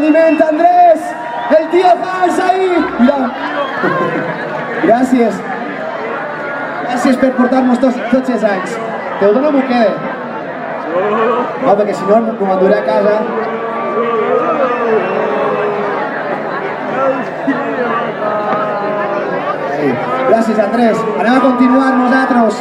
aplaudiment, Andrés! El tío Hans ahí! Mira. Gràcies. Gràcies per portar-nos tots els anys. Te ho dono m'ho quede. No, perquè si no m'ho enduré a casa. Gràcies, Andrés. Anem a continuar nosaltres.